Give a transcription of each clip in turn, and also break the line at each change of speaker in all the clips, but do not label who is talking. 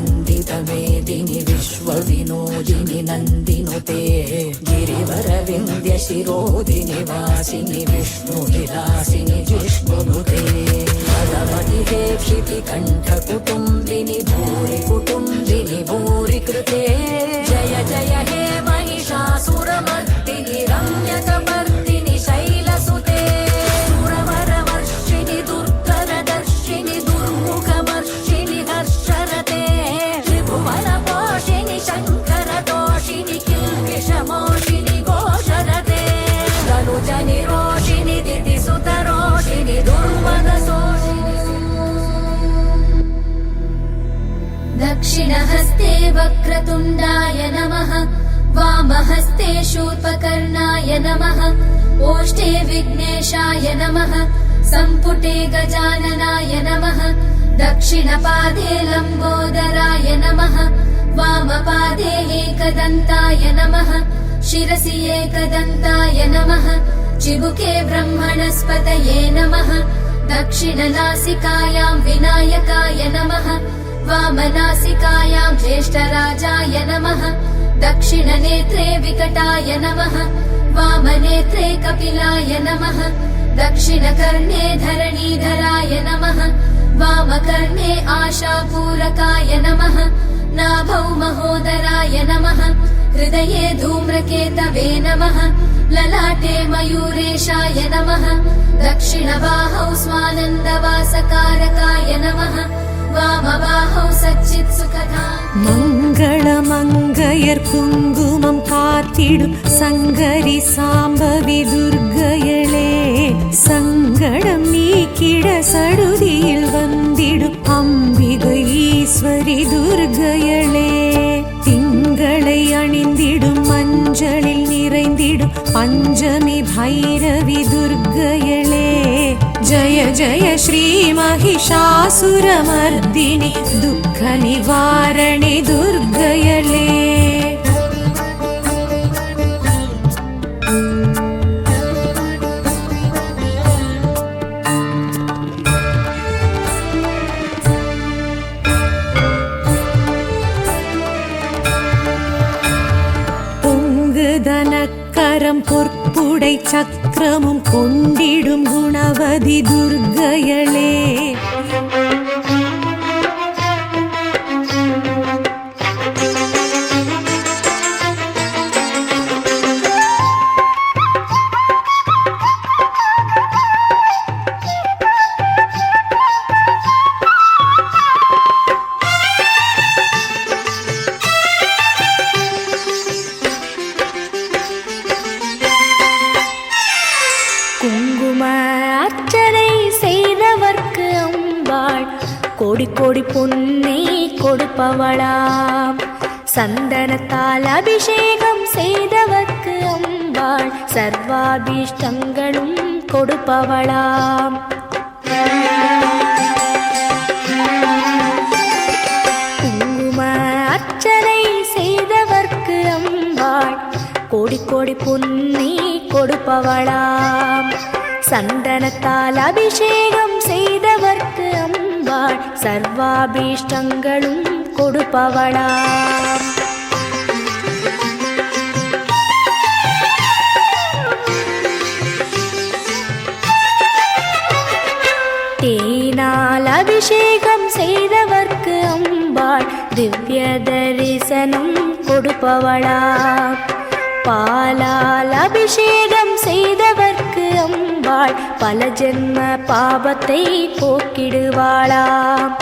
वन्दितमेदिनि विश्वविनोदिनि नन्दिनुते गिरिवरविन्द्यशिरोदिनि वासिनि विष्णुविलासिनि जिष्णुनुते पदमतिहे क्षितिकण्ठकुटुम्बिनि भूरि कुटुम्बिनि भूरि कृते जय जय हे महिषासुरमर्दिनि रम्यकपर्दिनि शैलसुते सुरवरवर्षिणि दुर्धरदर्शिनि दुर्मुखमर्षिणि हर्षरते त्रिभुवनपोषिणि शङ्करतोषिणि किल्बिषमोषिणि घोषरते तनुजनिरोषिणि दितिसुतरोषिणि दुर्मदशोषिणि
दक्षिणहस्ते वक्रतुण्डाय नमः वामहस्ते शूर्पकर्णाय नमः ओष्ठे विघ्नेशाय नमः सम्पुटे गजाननाय नमः दक्षिणपादे लम्बोदराय नमः वामपादे एकदन्ताय नमः शिरसि एकदन्ताय नमः चिबुके ब्रह्मणस्पतये नमः दक्षिणनासिकायां विनायकाय नमः वामनासिकायां ज्येष्ठराजाय नमः दक्षिणनेत्रे विकटाय नमः वामनेत्रे कपिलाय नमः दक्षिणकर्णे धरणीधराय नमः वामकर्णे आशापूरकाय नमः नाभौ महोदराय नमः हृदये धूम्रकेतवे नमः ललाटे मयूरेशाय नमः दक्षिणबाहौ स्वानन्दवासकारकाय नमः वामबाहौ सच्चित्सुखदा
மங்களமங்கையர் குங்குமம் காத்திடும் சங்கரி சாம்பவி துர்க்கையளே சங்கடம் நீக்கிட சடுதியில் வந்திடும் அம்பிகை ஈஸ்வரி துர்க்கையளே திங்களை அணிந்திடும் மஞ்சளில் நிறைந்திடும் பஞ்சமி பைரவி துர்க்கையளே जय जय श्री महिषासुरमर्दिनि दुःख निवारणे दुर्गयले பொங்குதனக்கரம் பொற்புடை சக்கரமும் கொண்டிடும் குணவதி துர்க்கையளே கோடி கோடி பொன்னை கொடுப்பவளாம் சந்தனத்தால் அபிஷேகம் செய்தவர்க்கு அம்பாள் சர்வாபீஷ்டங்களும் கொடுப்பவளாம் குங்கும அர்ச்சனை செய்தவர்க்கு அம்பாள் கோடி கோடி பொன்னை கொடுப்பவளாம் சந்தனத்தால் அபிஷேகம் செய்தவர்க்கு அம்பாள் சர்வாபீஷ்டங்களும் கொடுப்பவளாம் தேனால் அபிஷேகம் செய்தவர்க்கு அம்பாள் திவ்ய தரிசனம் கொடுப்பவளாம் பாலால் அபிஷேகம் செய்தவர்க்கு அம்பாள் பல ஜென்ம பாபத்தை போக்கிடுவாளாம்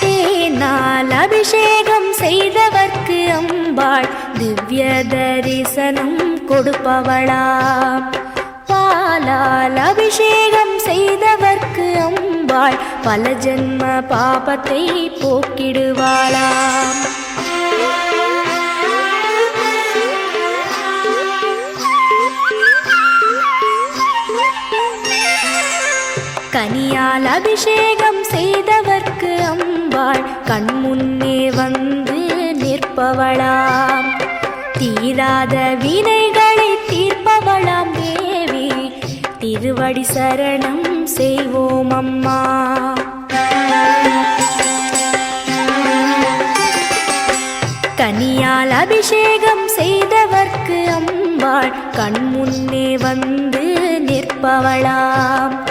தேனால் அபிஷேகம் செய்தவர்க்கு அம்பாள் திவ்ய தரிசனம் கொடுப்பவளாம் பாலால் அபிஷேகம் செய்தவர்க்கு அம்பாள் பல ஜென்ம பாபத்தை போக்கிடுவாளாம் கனியால் அபிஷேகம் செய்தவர்க்கு அம்பாள் கண்முன்னே வந்து நிற்பவளாம் தீராத வினைகளை தீர்ப்பவளாம் தேவி திருவடி சரணம் செய்வோம் அம்மா. கனியால் அபிஷேகம் செய்தவர்க்கு அம்பாள் கண்முன்னே வந்து நிற்பவளாம்.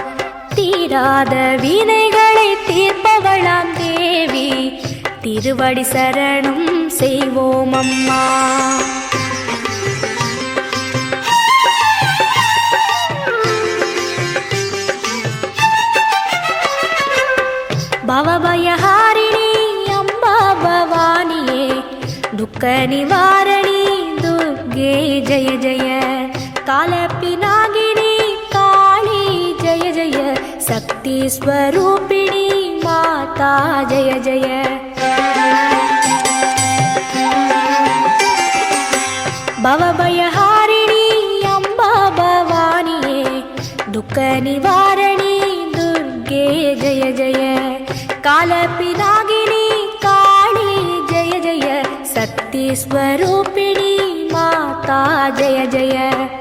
தீராத வினைகளை தீர்ப்பவளாம் தேவி, திருவடி சரணம் செய்வோம் அம்மா. பவபயஹாரிணி அம்பா பவானியே, துக்க நிவாரணி துர்கே ஜய ஜய. காலப்பினாகினி காளி ஜய ஜய. சக்தி ஸ்வரூபிணி மாதா ஜய ஜய. பவபயஹாரிணி அம்பா பவானியே, துக்க நிவாரணி துர்கே ஜய ஜய. காலப்பினாகினி காளி ஜய ஜய. சக்தி ஸ்வரூபிணி மாதா ஜய ஜய.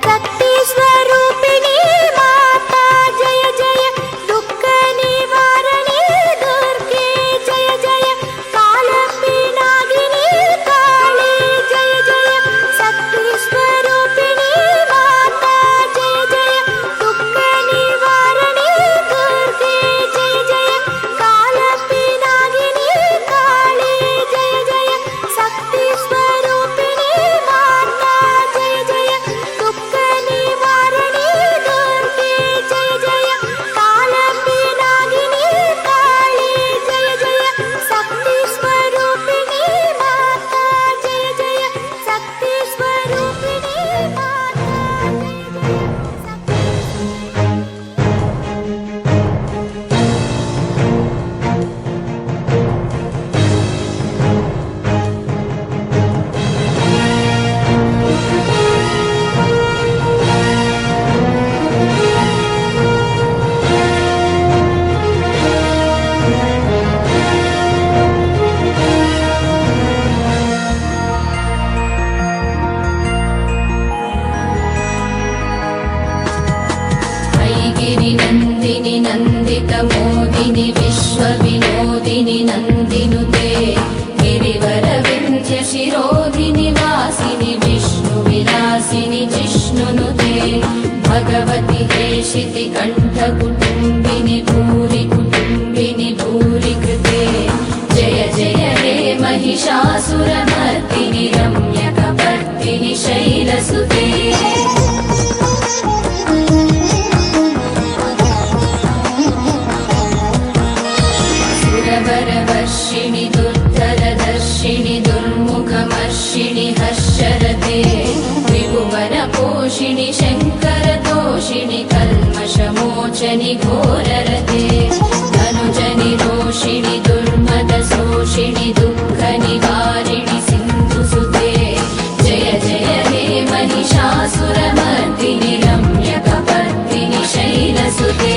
சக்தி ஸ்வரூபிணி மாதா ஜய ஜய. துக்க நிவாரணி துர்கே ஜய ஜய. காலப்பினாகினி காளி ஜய ஜய. சக்தி ஸ்வரூபிணி மாதா ஜய ஜய. துக்க நிவாரணி துர்கே ஜய ஜய. காலப்பினாகினி காளி ஜய ஜய. சக்தி ஸ்வரூபிணி மாதா ஜய ஜய. துக்க நிவாரணி துர்கே ஜய ஜய. காலப்பினாகினி காளி ஜய ஜய. சக்தி ஸ்வரூபிணி மாதா ஜய ஜய. சக்தி ஸ்வரூபிணி மாதா
ऐगिरि नन्दिनि नन्दित मोदिनि विश्वविनोदिनि नन्दिनुते. गिरिवर विन्ध्य शिरोधिनि वासिनि विष्णुविलासिनि जिष्णुनुते. भगवति हेशिति कण्ठकुटुम्बिनि भूरि कुटुम्बिनि भूरि कृते. जय जय हे महिषासुरमर्दिनि रम्यकपर्दिनि शैलसुते. सुरवरवर्षिणि दुर्धरदर्शिनि दुर्मुखमर्षिणि हर्षरते. त्रिभुवनपोषिणि शङ्करतोषिणि कल्मषमोचनि घोररते. धनुजनि रोषिणि दुर्मदशोषिणि दुःखनिवारिणि सिन्धुसुते. जय जय हे महिषासुरमर्दिनि रम्यकपर्दिनि शैलसुते.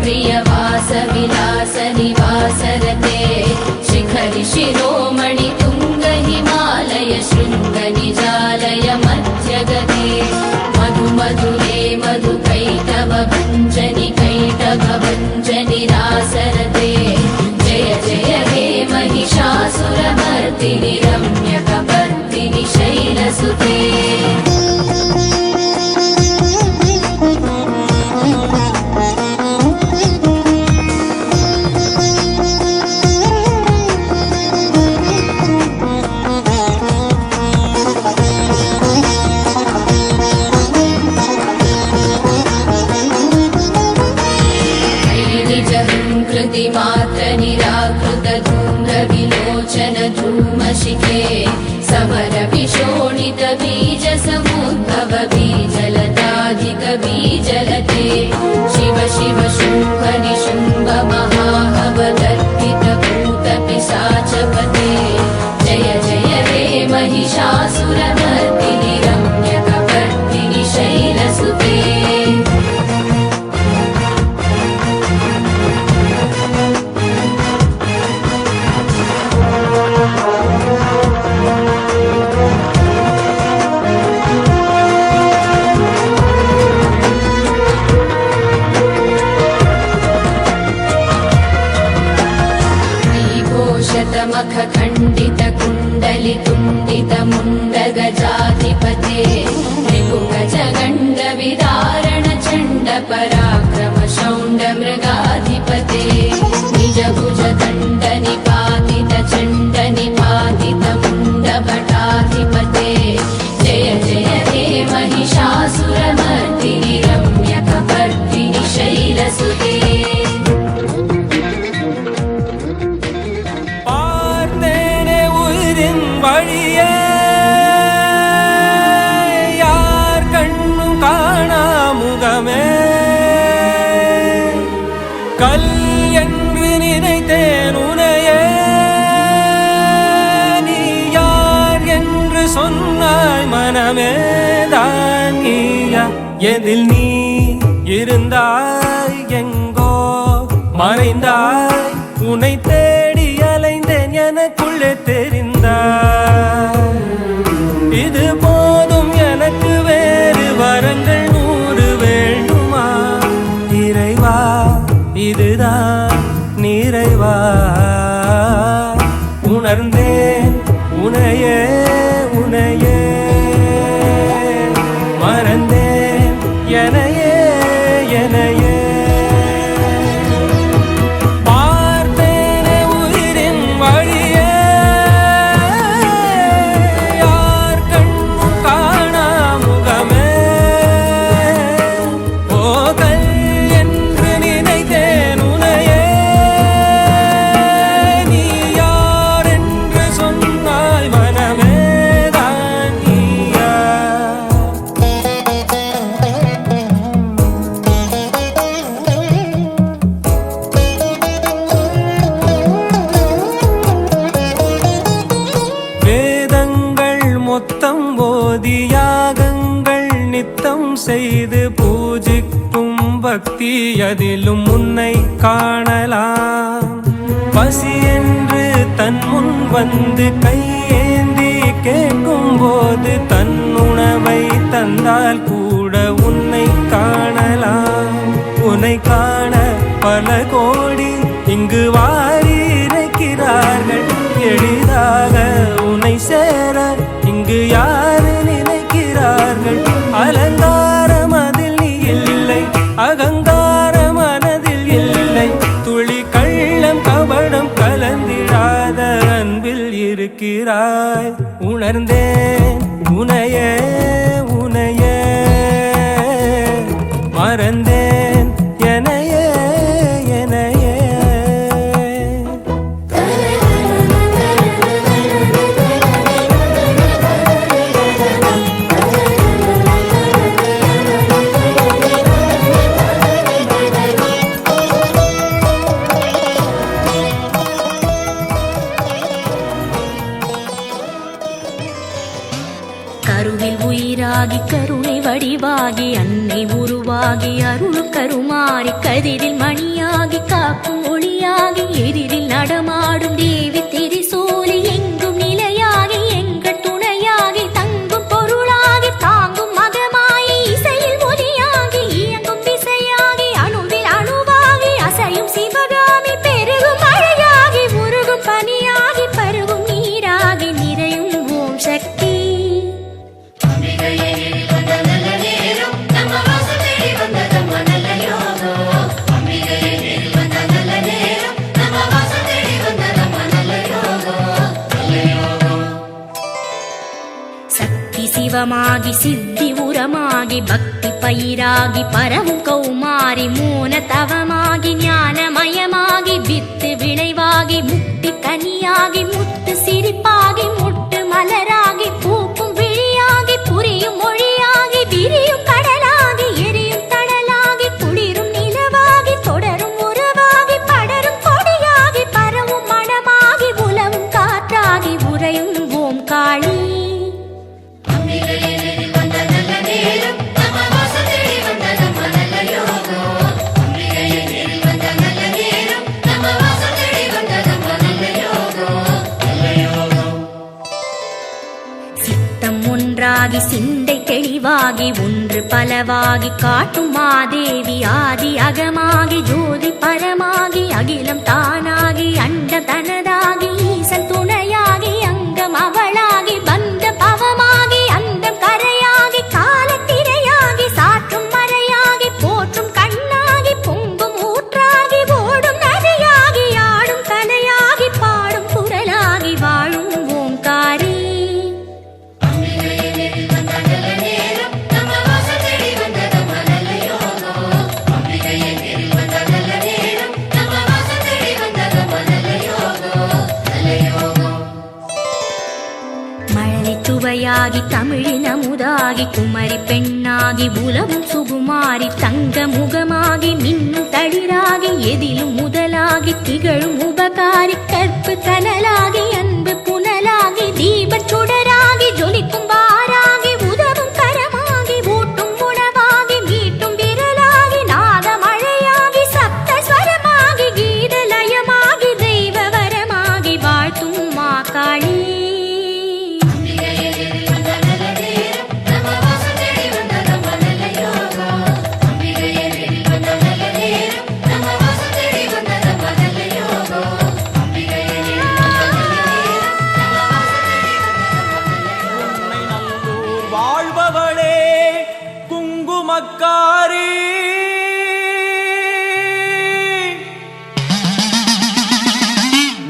प्रियवासविलासनिवासरते. शिखरि शिरोमणि तुङ्ग हिमालय शृङ्गनिजालय मध्यगते. मधु मधुरे मधुकैटभ भञ्जनि कैटभ भञ्जनि रासरते. जय जय हे महिषासुरमर्दिनि रम्यकपर्दिनि शैलसुते. मात्र निराकृत धूम्र विलोचन धूमशिखे. समर विशोणित बीज
महिषासुरमर्दिनि रम्यकपर्दिनि शैलसुते खण्डितकुण्डलितुण्डितमुण्डगजाधिपते रिपुगजगण्डविदारण चण्ड पराक्रम शौण्ड मृगाधिपते निजभुजदण्ड निपातित चण्ड निपातित मुण्डभटाधिपते जय जय हे महिषासुरमर्दिनि रम्यकपर्दिनि शैलसुते
வழியே யார் கண்ணும் காணா முகமே கல் என்று நினைத்தேன் உனையே நீ யார் என்று சொன்னாய் மனமே தான் நீயா எதில் நீ இருந்தாய் எங்கோ மறைந்தாய் உன்னை தேடி அலைந்தேன் எனக்குள்ளே தெரிந்தாய் இது போதும் எனக்கு வேறு வரங்கள் 100 வேண்டுமா இறைவா இதுதான் நிறைவா உணர்ந்தேன் உனையே உனையே மறந்தேன் எனையே எனையே மொத்தம் ஓதி யாகங்கள் நித்தம் செய்து பூஜிக்கும் பக்தி அதிலும் உன்னை காணலாம் பசி என்று தன் முன் வந்து கையேந்தி கேட்கும் போது தன் உணவை தந்தால் கூட உன்னை காணலாம் உன்னை காண பல கோடி இங்கு வாரி இறைக்கிறார்கள் எளிதாக உன்னை சேர இங்கு யாரு நினைக்கிறார்கள் அலங்காரம் அதில் நீ இல்லை அகங்கார மனதில் இல்லை துளி கள்ளம் கபடம் கலந்திடாத அன்பில் இருக்கிறாய் உணர்ந்தேன் உனையே உனையே மறந்தேன் எனையே எனையே
கருவில் உயிராகி கருணை வடிவாகி அன்னை உருவாகி அருள் கருமாறி கதிரில் மணியாகி காக்கும் ஒளியாகி எதிரில் நடமாடும் தேவி திரிசூலி எங்கும் நிலையாகி எங்கள் துணையாகி தங்கும் பொருளாகி தாங்கும் மகமாயி இசையில் ஒலியாகி இயங்கும் திசையாகி அணுவில் அணுவாகி அசையும் சிவகாமி பெருகும் மழையாகி உருகும் பனியாகி பருகும் நீராகி நிறையும் ஓம் சக்தி சிவமாகி சித்தி உரமாகி பக்தி பயிராகி பரவும் கௌமாரி மூன தவமாகி ஞானமயமாகி வித்து விளைவாகி முக்தி கனியாகி முத்து சிரிப்பாகி முட்டு மலராகி பூக்கும் விழியாகி புரியும் மொழியாகி விரியும் கடலாகி எரியும் தடலாகி குளிரும் நிலவாகி தொடரும் உறவாகி படரும் கொடியாகி பரவும் மனமாகி உலவும் காற்றாகி உறையும் ஓம் காளி
உள்ளம் ஒன்றாகி சிந்தை தெளிவாகி ஒன்று பலவாகி காட்டும் மாதேவி ஆதி அகமாகி ஜோதி பரமாகி அகிலம் தானாகி அண்ட தனதாகி ஈசன் துணையாகி அங்கம் அவளாகி பந்த பவமாகி அந்தம் கரையாகி காலத்திரையாகி சாற்றும் மறையாகி போற்றும் கண்ணாகி பொங்கும் ஊற்றாகி ஓடும் நதியாகி ஆடும் கலையாகி பாடும் குரலாகி வாழும் ஓங்காரி சுவையாகி தமிழின் அமுதாகி குமரி பெண்ணாகி உலவும் சுகுமாரி தங்க முகமாகி மின்னும் தளிராகி எதிலும் முதலாகி திகழும் உபகாரி கற்பு கனலாகி அன்பு புனலாகி தீபச் சுடராகி ஜொலிக்கும் வாராகி உதவும் கரமாகி ஊட்டும் உணவாகி மீட்டும் விரலாகி நாத மழையாகி சப்த ஸ்வரமாகி கீத லயமாகி தெய்வ வரமாகி வாழ்த்தும் மாகாளி
வாழ்பவளே குங்குமக்காரி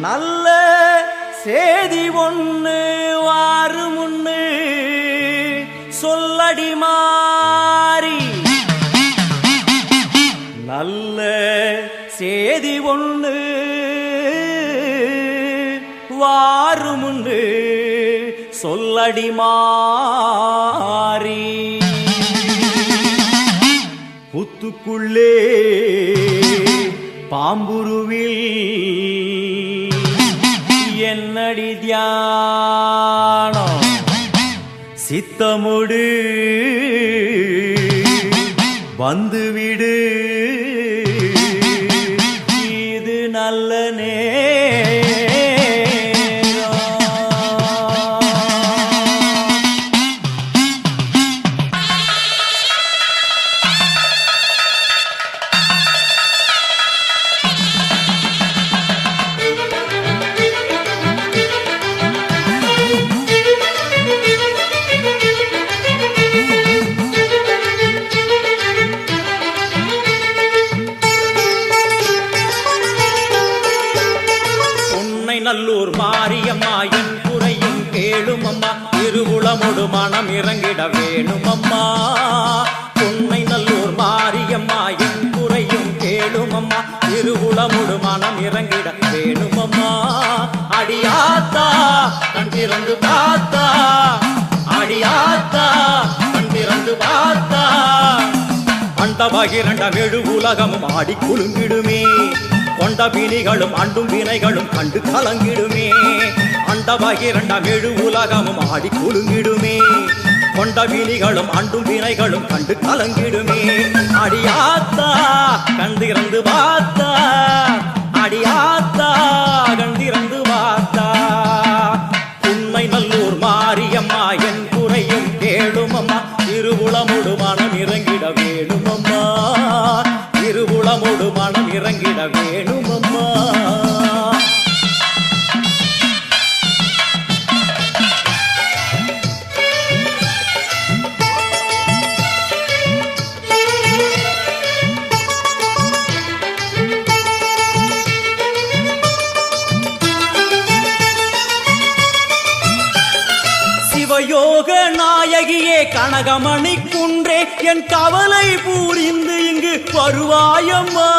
நல்ல சேதி ஒண்ணு வாரு முன்னு சொல்லடி மாறி நல்ல சேதி ஒண்ணு வாரு முன்னு சொல்லடி மாறி புத்துக்குள்ளே பாம்புருவில் என்னடி தியானம் சித்தமுடு வந்துவிடு இது நல்ல நல்லூர் மாரியம்மா என் குறையும் கேளும் அம்மா திருவுளமொடு மனம் இறங்கிட வேணும் அம்மா உன்னை நல்லூர் மாரியம்மா என் குறையும் கேளும் அம்மா திருவுளமொடு மனம் இறங்கிட வேணும் அம்மா அடியாத்தா கண் திறந்து பார்த்தா அடியாத்தா கண் திறந்து பார்த்தா அண்டபகிரண்ட வெடு உலகமும் ஆடி குலுங்கிடுமே கொண்ட வினிகளும் அண்டும் வினைகளும் கண்டு கலங்கிடுமே அண்டபகிரண்ட வெடு உலகமும் ஆடி குலுங்கிடுமே கொண்ட வினிகளும் அண்டும் வினைகளும் கண்டு கலங்கிடுமே அடியாத்தா கண்டிறந்து பார்த்தா அடியாத்தா கண்டிறந்து பார்த்தா உண்மை நல்லூர் மாரியம்மா என் குறையும் கேளும் அம்மா திருவுளமொடு மனம் இறங்கிட வேணும் அம்மா திருவுளமொடு மனம் இறங்கிட வேணும் அம்மா சிவயோக நாயகியே கனகமணி குன்றே என் கவலை பூரிந்து இங்கு வருவாயம்மா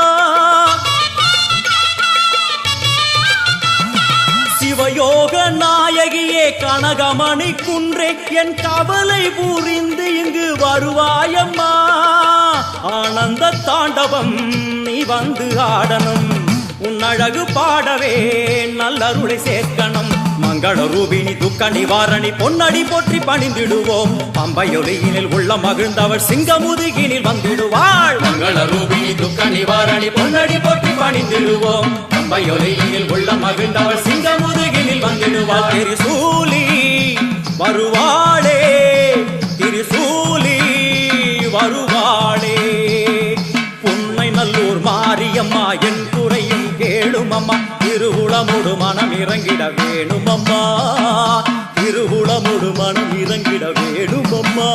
சிவயோக நாயகியே கனகமணி குன்றே என் கவலை பூரிந்து இங்கு வருவாயம்மா ஆனந்த தாண்டவம் நீ வந்து ஆடணும் உன் அழகு பாடவே நல்லருளை சேர்க்கணும் மங்கள ரூபினி துக்க நிவாரணி பொன்னடி போற்றி பணிந்திடுவோம் பம்பையொலியினில் உள்ள மகிழ்ந்தவள் சிங்கமுதுகினில் வந்திடுவாள் மங்கள ரூபினி துக்க நிவாரணி பொன்னடி போற்றி பணிந்திடுவோம் பம்பையொலியினில் உள்ள மகிழ்ந்தவள் சிங்கமுதுகினில் வந்திடுவாள் திரிசூலி வருவாளே திருவுளமுடு மனம் இறங்கிட வேணும் அம்மா, திருவுளமுடு மனம் இறங்கிட வேணும் அம்மா.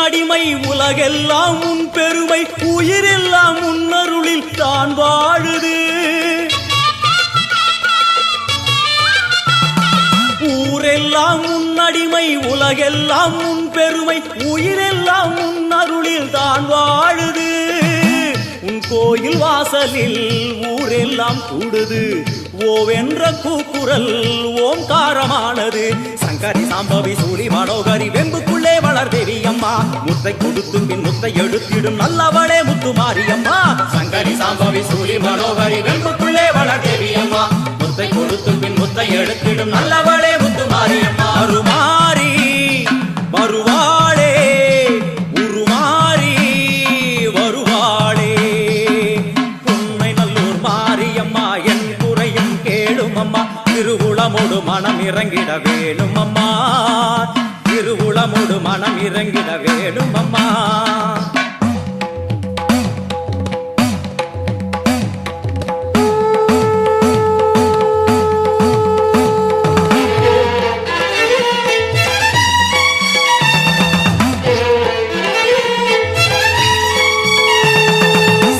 அடிமை உலகெல்லாம் உன் பெருமை, உயிரெல்லாம் உன்னருளில் தான் வாழுது. ஊரெல்லாம் உன்னடிமை உலகெல்லாம் உன் பெருமை, உயிரெல்லாம் உன்னருளில் தான் வாழுது. உன் கோயில் வாசலில் ஊரெல்லாம் கூடுது, ஓவென்ற கூக்குரல் ஓம்காரமானது. சங்கரி சாம்பவி சூழி மனோகரி வெம்புக்குள்ளே வளர் தேவி அம்மா, முத்தை கொடுத்து பின் முத்தை எடுத்திடும் நல்லவளே முத்து மாரியம்மா. சங்கரி சாம்பவி சூழி மனோகரி வெம்புக்குள்ளே வளர் தேவி அம்மா, முத்தை கொடுத்து பின் முத்தை எடுத்திடும் நல்லவளே முத்து மாரியம்மா. அருமாரி வருவாளே, உருமாறி வருவாளே, உன்னை நல்லூர் மாரியம்மா என் குறையும் கேளும் அம்மா. திருவுளமுடு மனம் இறங்கிட வேணும் அம்மா, திருவுளமுடு மனம் இறங்கிட வேணும் அம்மா.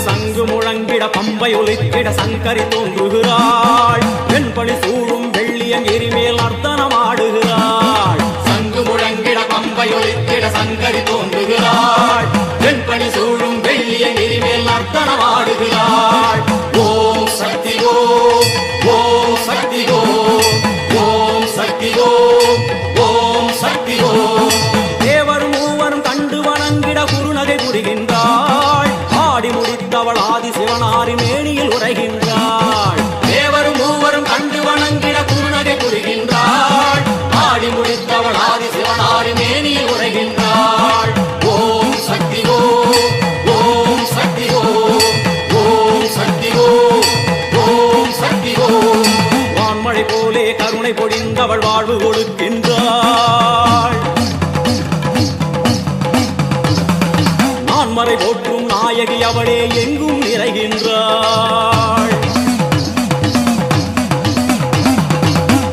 சங்கு முழங்கிட பம்பை ஒலித்திட சங்கரி தோன்றுகிறாள், வெண்பணி சூழும் வெள்ளியங்கிரி மேல் அர்த்தனமாடுகிறாள். சங்கு முழங்கிட பம்பை ஒலித்திட சங்கரி தோன்றுகிறாள், வெண்பணி சூழும் வெள்ளியங்கிரி மேல் அர்த்தனமாடுகிறாள். ஓம் சக்தி ஓம், ஓம் சக்தி ஓம், ஓம் சக்தி ஓம், ஓம் சக்தி ஓம். தேவரும் மூவரும் கண்டு வணங்கிட குறுநகை புரிகின்றாள், ஆடி முடித்தவள் ஆதி சிவனாரி மேனியில் உரைகின்றாள். தேவரும் மூவரும் கண்டு வணங்கிட குறுநகை புரிகின்றாள், ஆடி முடித்தவள் ஆதி சிவனாரி மேனியில் உரைகின்றாள். ஓம் சக்தி ஓம், ஓம் சக்தி ஓம், ஓம் சக்தி ஓம், ஓம் சக்தி ஓம். வான்மழை போலே கருணை பொழிந்தவள் வாழ்வு கொடுக்கின்றாள், நான்மறை போற்றும் நாயகி அவளே எங்கும் நிறைகின்றாள்.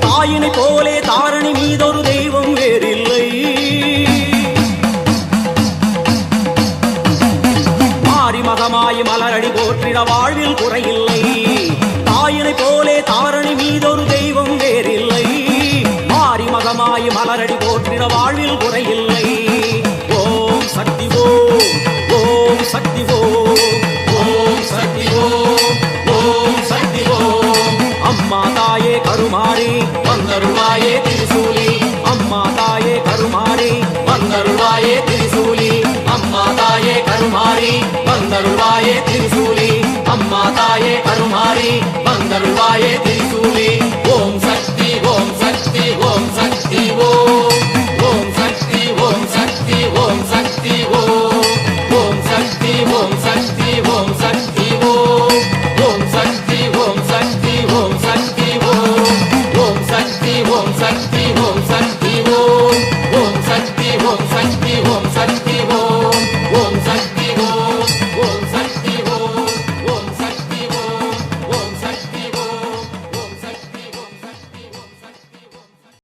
தாயினை போலே தாரணி மீதொரு தெய்வம் வேறில்லை, மாறி மகமாய் மலரடி போற்றிட வாழ்வில் குறையில்லை. தாயினை போலே தாரணி மீதொரு தெய்வம் வேறில்லை, மாறி மகமாய் மலரடி போற்றிட வாழ்வில் குறையில்லை. ஓம் சக்தி ஓம், ஓம் சக்தி ஓம், ஓம் சக்தி ஓம், ஓம் சக்தி ஓம். அம்மா தாயே கருமாரி வந்தருள்வாயே திரிசூலி, அம்மா தாயே கருமாரி வந்தருள்வாயே திரிசூலி, அம்மா தாயே கருமாரி வந்தருள்வாயே திரிசூலி, அம்மா தாயே கருமாரி வந்தருள்வாயே திரிசூலி. ஓம் சக்தி ஓம் சக்தி ஓம் சக்தி ஓம், ஓம் சக்தி ஓம் சக்தி ஓம் சக்தி ஓம்.